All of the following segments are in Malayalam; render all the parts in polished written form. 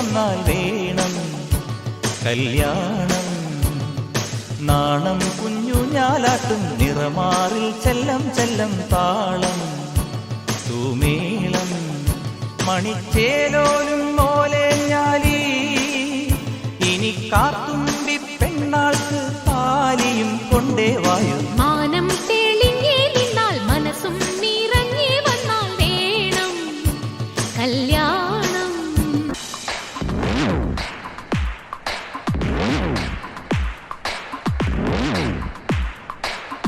വന്നാൽ വേണം കല്യാണം. നാണം കുഞ്ഞു ഞാലാട്ടും നിറമാറിൽ ചെല്ലം ചെല്ലം താളം തൂമേളം മണിച്ചേലോലും മോലെ ഞാലി. ഇനി കാത്തുമ്പി പെണ്ണാൾക്ക് പാലിയും കൊണ്ടേ വായു. മാനം തെളിഞ്ഞേ നിന്നാൽ മനസ്സും നിറഞ്ഞേ വന്നാൽ വേണം കല്യാണം.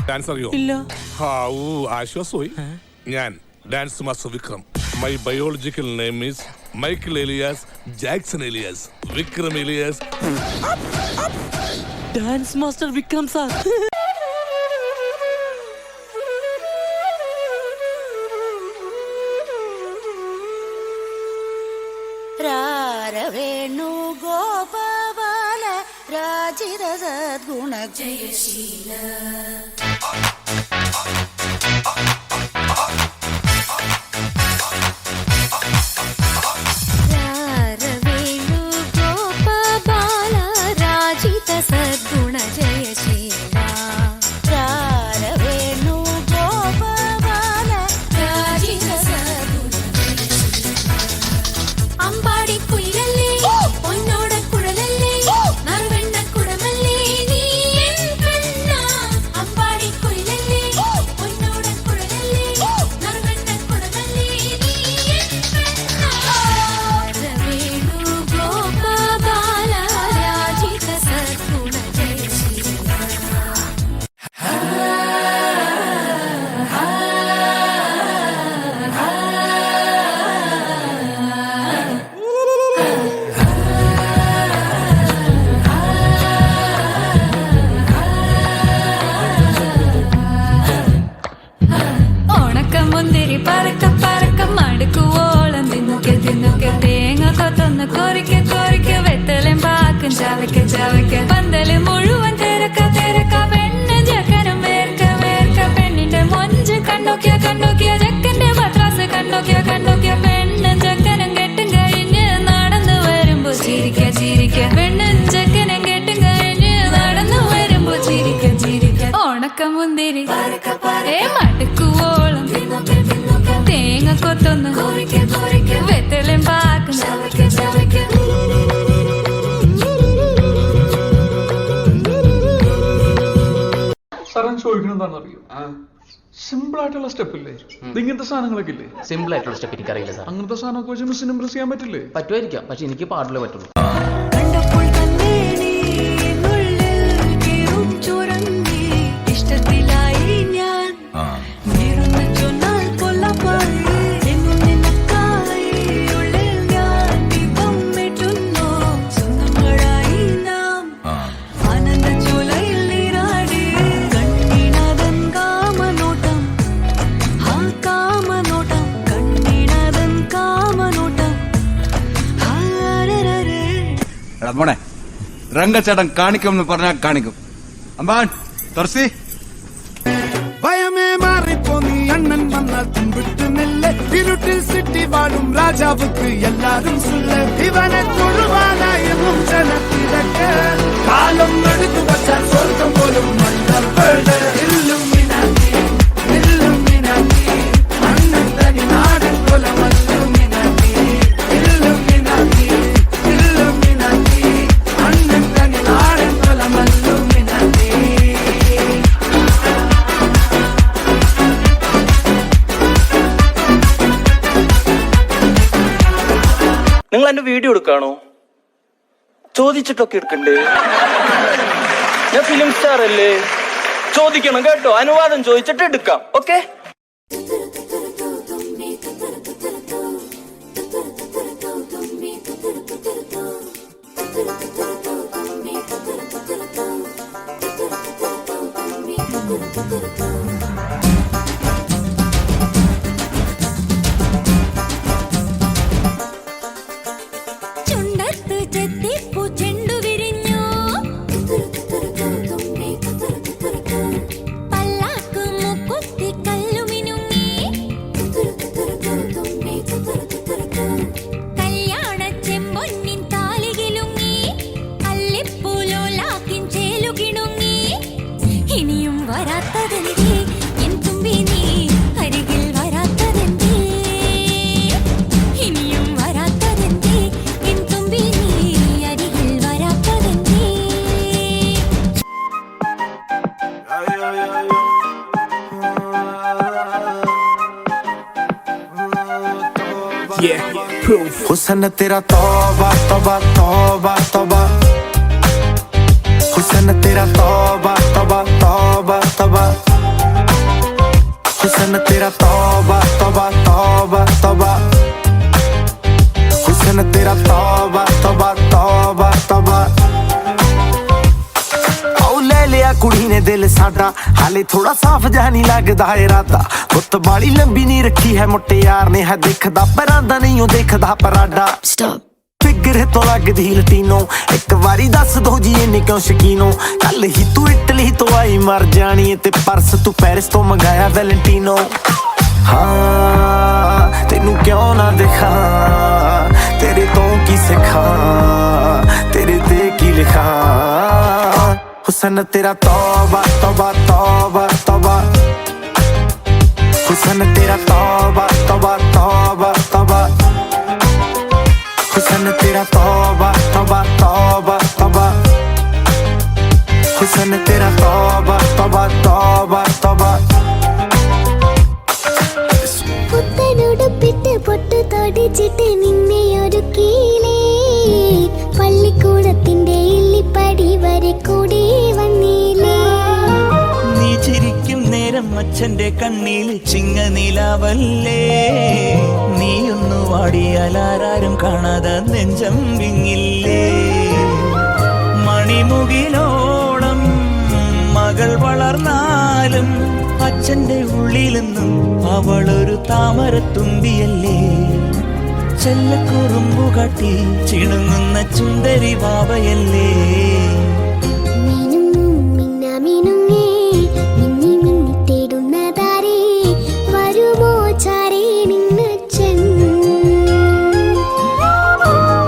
ഡാൻസ് അറിയോ? ഇല്ല. ആശ്വാസമായി. ഞാൻ dance master Vikram. My biological name is Michael alias Jackson alias Vikram alias. Dance master Vikram sir. വേണു ഗോപാല രാജിത സദ്ഗുണ ജയശീല. പന്തല് മുഴുവൻ തിരക്ക തിരക്ക പെണ്ണ് ജക്കനും വേർക്ക വേർക്ക. പെണ്ണിന്റെ മൊഞ്ച് കണ്ടോക്കിയ കണ്ടോക്കിയ ജക്കന്റെ പത്രാസ് കണ്ടോക്കിയ കണ്ടോക്കിയ. പെണ്ണും ജക്കനും കെട്ടും കഴിഞ്ഞ് നടന്നു വരുമ്പോ ചിരിക്ക ചിരിക്ക. പെണ്ണും ജക്കനും കെട്ടും കഴിഞ്ഞ് നടന്നു വരുമ്പോ ചിരിക്ക ചിരിക്ക. ഉണക്കമുന്തിരി മടുക്കുവോളം തേങ്ങ കൊത്തൊന്ന് വെത്തലും പാക്കും സാറൻ ചോദിക്കണം എന്താണെന്ന് അറിയോ? സിമ്പിൾ ആയിട്ടുള്ള സ്റ്റെപ്പ് ഇല്ലേ? ഇങ്ങനത്തെ സാധനങ്ങളൊക്കെ ഇല്ലേ? സിമ്പിൾ ആയിട്ടുള്ള സ്റ്റെപ്പ് എനിക്കറിയില്ല സാർ. അങ്ങനത്തെ സാധനമൊക്കെ വെച്ച് മിസ്സിന് ഇംപ്രസ് ചെയ്യാൻ പറ്റില്ലേ? പറ്റുമായിരിക്കാം, പക്ഷെ എനിക്ക് പാടില്ലേ പറ്റുള്ളൂ. മോനെ രംഗച്ചേട്ടൻ കാണിക്കുമെന്ന് പറഞ്ഞാൽ കാണിക്കും. അമ്പാൻ തുറസി ഭയമേ മാറിപ്പോ നീ അണ്ണൻ വന്നാൽ തുമ്പിട്ട് നെല്ല്. ഇരുട്ടിൽ സിറ്റി വാഴും രാജാവുക്ക് എല്ലാരും സുല്ല്. ഇവനെ തൊഴുവാനായെന്നും ജനത്തിരക്ക് കാലം എടുത്തു വച്ചാൽ സ്വർഗം പോലും മണ്ണൽ വീട്. ഇല്ലുമിനാറ്റി ഇല്ലുമിനാറ്റി അണ്ണൻ തനി നാടൻ കൊലമല്ലുമിനാറ്റി. ഇല്ലുമിനാറ്റി ഇല്ലുമിനാറ്റി അണ്ണൻ തനി നാടൻ കൊലമല്ലുമിനാറ്റി. നിങ്ങൾ എന്റെ വീഡിയോ എടുക്കാണോ? ചോദിച്ചിട്ടൊക്കെ എടുക്കണ്ടേ? ഞാൻ ഫിലിം സ്റ്റാർ അല്ലേ? ചോദിക്കണം കേട്ടോ, അനുവാദം ചോദിച്ചിട്ട് എടുക്കാം. ഓക്കെ. പല്ലാക്ക് മുക്കുത്തി കല്ലു हुसन तेरा तौबा तौबा तौबा तौबा हुसन तेरा तौबा तौबा तौबा तौबा हुसन तेरा तौबा तौबा तौबा तौबा हुसन तेरा तौबा तौबा तौबा तौबा लिया कुड़ी ने दिल साडा हाले थोड़ा साफ जहा नहीं लगदा इरादा गुत्त बाली लंबी नहीं रखी है मुट्टे यार ने है देखदा परांदा नहीं हो देखदा पराडा फिगर तो लगदी लटीनो एक बारी दस दो जी इन्ने क्यों शकीनो कल ही तू इटली तो आई मर जानी ते परस तू पेरिस तो मंगाया वैलेंटिनो हाँ तेनू क्यों ना दिखा तेरे तो की सिखा तेरे ते की लिखा हुसन तेरा तौबा तौबा तौबा तौबा हुसन तेरा तौबा तौबा तौबा तौबा हुसन तेरा तौबा तौबा तौबा तौबा हुसन तेरा तौबा तौबा तौबा तौबा പുത്തനുടുപ്പിട്ട് പൊട്ടു തൊടിച്ചിട്ട് നിന്നെ ഒരുക്കിയിലേ പള്ളിക്കൂടത്തിന്റെ ഇല്ലിപ്പടി വരെ കൂടി വന്നില്ലേ നീ ചിരിക്കും നേരം അച്ഛന്റെ കണ്ണിൽ ചിങ്ങനിലാവല്ലേ നീയൊന്നു വാടിയാലാരും കാണാതെ നെഞ്ചം വിങ്ങില്ലേ മണിമുകിലോളം മകൾ വളർന്നാലും അച്ഛന്റെ ഉള്ളിലെന്നും അവളൊരു താമരത്തുമ്പിയല്ലേ ചെല്ലക്കുറുമ്പു കാട്ടി ചിണുങ്ങുന്ന ചുന്ദരി വാവയല്ലേ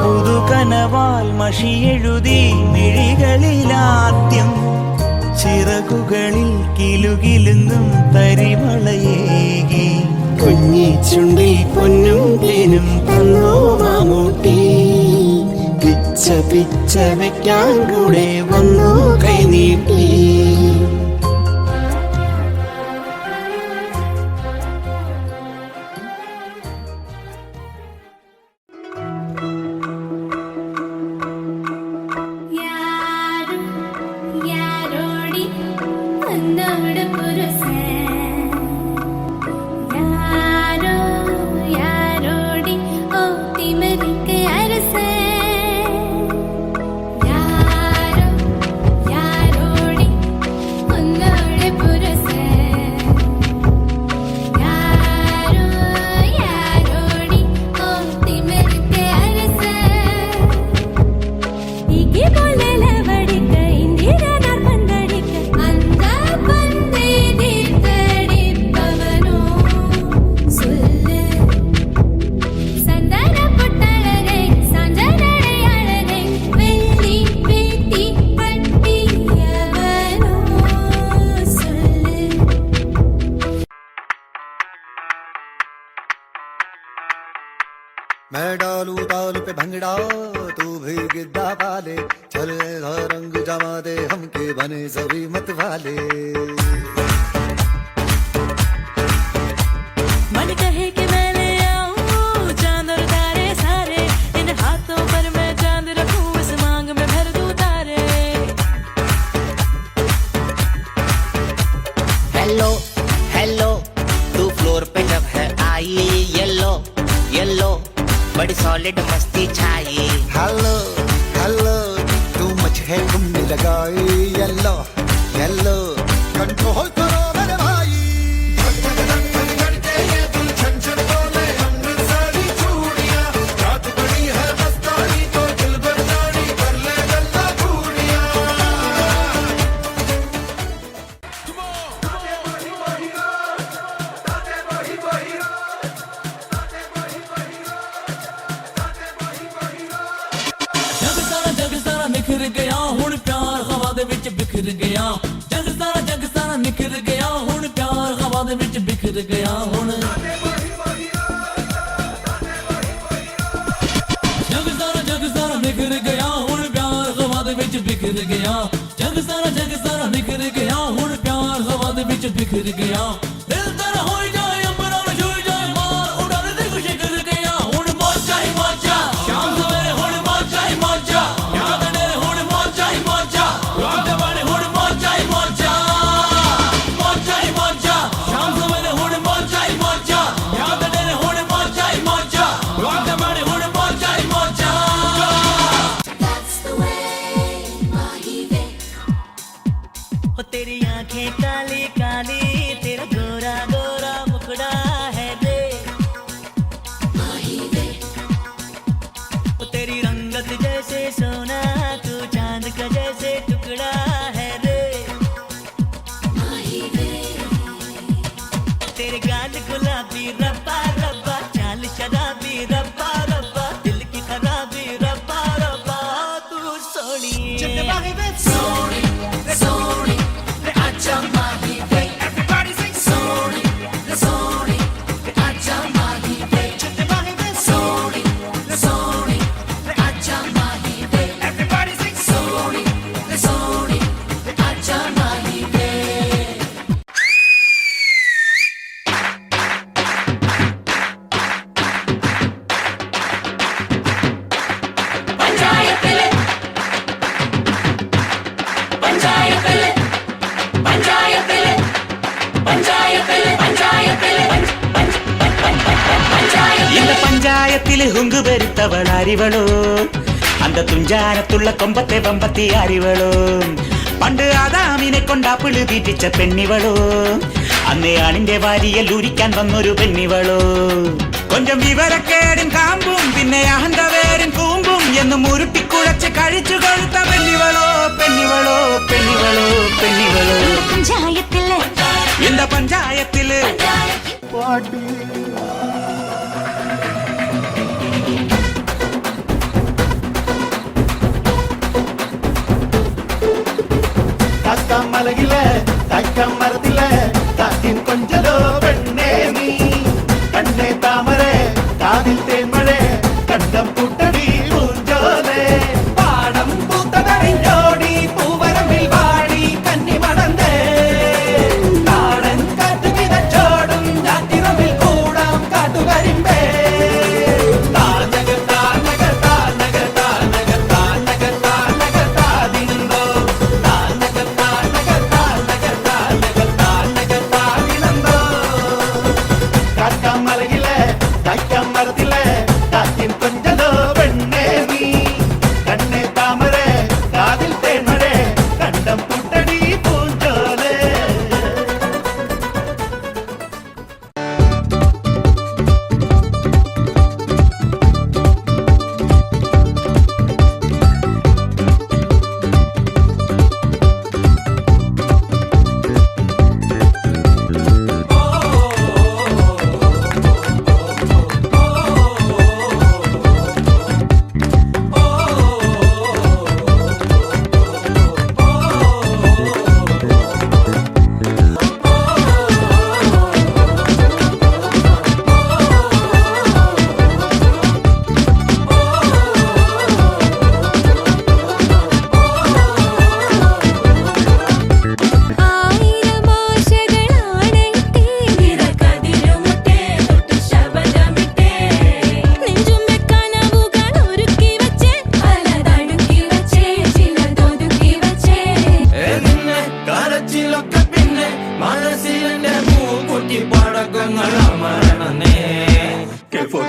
പുതുകനവാൽ മഷിയെഴുതി മിഴികളിലാദ്യം ചിറകുകളിൽ കിലുകിലുങ്ങും തരിമളയേകി കുഞ്ഞി ചുണ്ടിൽ പൊന്നും തേനും തന്നോ മാമൂട്ടി പിച്ച പിച്ച വെക്കാൻ കൂടെ വന്നു കൈനീട്ടി യാരോടി എന്നോട് പുരുഷൻ யாரோடி ஓ திமிருக்கு அரசே யாரோடி உன்னோட புருஷே யாரோடி ஓ திமிருக்கு அரசே இகி போலல வடிக்க இந்திரனார் பந்தடிக்க அந்த பந்தை தீர்த்தடிப்பவனோ சொல்லு சந்தன புட்டழகை சஞ்சனடை அழகை வெள்ளி வேட்டி கட்டியவனோ சொல்லு मैं डालू ताल पे भंगड़ा तू भी गिद्दा पाले चले रंग जमा दे हमके बने सभी मत वाले मन कहे कि मैं ले आऊं चांद और तारे सारे इन हाथों पर मैं चांद रखूं इस मांग में भर दूं तारे हेलो हेलो तू फ्लोर पे जब है आई येलो येलो बड़ी सॉलिड मस्ती छाई हेलो हेलो तू मच है तुमने लगाई येलो येलो कंट्रोल करो मेरे भाई जग सारा निखर गया हुण प्यार हवा दे विच बिखर गया जग सारा निखर गया हुण प्यार हवा दे विच बिखर गया हुण जग सारा निखर गया हुण प्यार हवा दे विच बिखर गया जग सारा निखर गया हुण प्यार हवा दे विच बिखर गया दिल तेरा हो जाए अंबरां छू जाए मार उड़ाने दे कुछ कर गया हुण शराबी रब्बा रब्बा चाल शराबी रब्बा रब्बा दिल की खराबी रब्बा रब्बा तू सोनी सोनी सोनी आजा माही वे everybody sing सोनी सोनी आजा माही वे सोनी सोनी आजा माही वे everybody sing सोनी सोनी आजा माही वे പഞ്ചായത്തിലെ പഞ്ചായത്തിലെ പഞ്ചായത്തിലെ പഞ്ചായത്തിലെ പഞ്ചായത്തിലെ இந்த பஞ்சாயத்தில் ஹுங்கு பெருத்தவள் அறிவளோ அந்த துஞ்சானத்துள்ள கொம்பத்தை வம்பத்தி அறிவளோ പണ്ട് ആദാമിനെ കൊണ്ടാപ്പിള് തീറ്റിച്ച പെണ്ണിവളോ അന്നേ ആണിന്റെ വാരിയൽ ഉരിക്കാൻ വന്നൊരു പെണ്ണിവളോ കൊഞ്ചം വിവരക്കേടും കാമ്പും പിന്നെ അഹന്തവേരും കൂമ്പും എന്നും ഉരുട്ടിക്കുഴച്ച് കഴിച്ചു കൊഴുത്ത പെണ്ണിവളോ പെണ്ണിവളോ പെണ്ണിവളോ പെണ്ണിവളോ പഞ്ചായത്തിലെ இந்த പഞ്ചായത്തില് മലകിലെ തക്കം മരത്തിലെ കാറ്റിൻ കൊഞ്ചലോ പെണ്ണേ നീ കണ്ണേ താമരെ കാതിൽ തേന്മഴേ കണ്ടം പുട്ടടി പൂഞ്ചോലേ പാടം പൂത്തതറിഞ്ഞോടി പൂവരമ്പിൽ വാടി കന്നി മടന്തേ നാടൻ കാറ്റു കിതച്ചോടും ഞാറ്റിറമ്പിൽ കൂടാം കാട്ടുകരിമ്പേ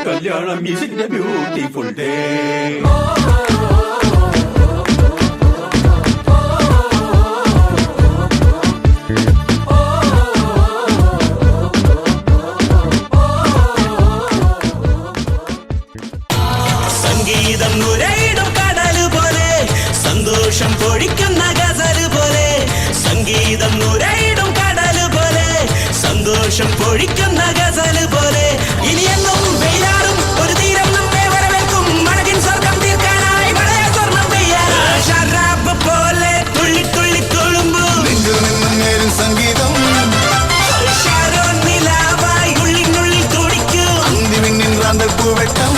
കല്യാണം മ്യൂസിക്കിന്റെ ബ്യൂട്ടിഫുൾ ഡേ സംഗീതം നുരയിടും കടല് പോലെ സന്തോഷം പൊഴിക്കുന്ന ഗസല് പോലെ സംഗീതം നുരയിടും കടല് പോലെ സന്തോഷം പൊഴിക്കുന്ന ഗസല് പോലെ ഇനിയെന്നും വെയിലാറും ഒരു തീരം നമ്മെ വരവേൽക്കും മഴകിൻ സ്വർഗം തീർക്കാനായി മഴയ സ്വർണ്ണം പെയ്യാൻ ഷറാബ് പോലെ തുള്ളി തുള്ളി തുളുമ്പും സംഗീതം ഷാരോൺ നിലാവായി ഉള്ളിനുള്ളിൽ തുടിക്കും അന്തിമിന്നിൻ റാന്തൽ പൂവെട്ടം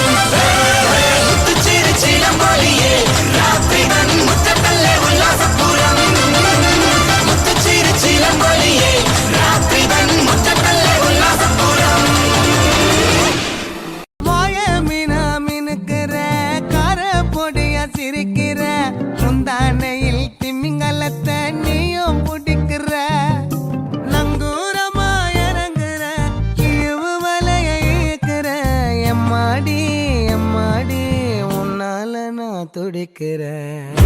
சிரிக்கிற முந்தானையில் திமிங்கலத்த நீயும் பிடிக்கிற நங்கூரமா இறங்குற இழிவு வலைய இழுக்கிற எம்மாடி எம்மாடி உன்னால நான் துடிக்கிறேன்